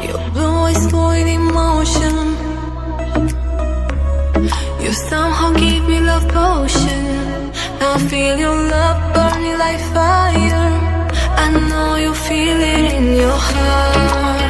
Your blue eyes void emotion. You somehow give me love potion. Now I feel your love burning like fire. I know you feel it in your heart.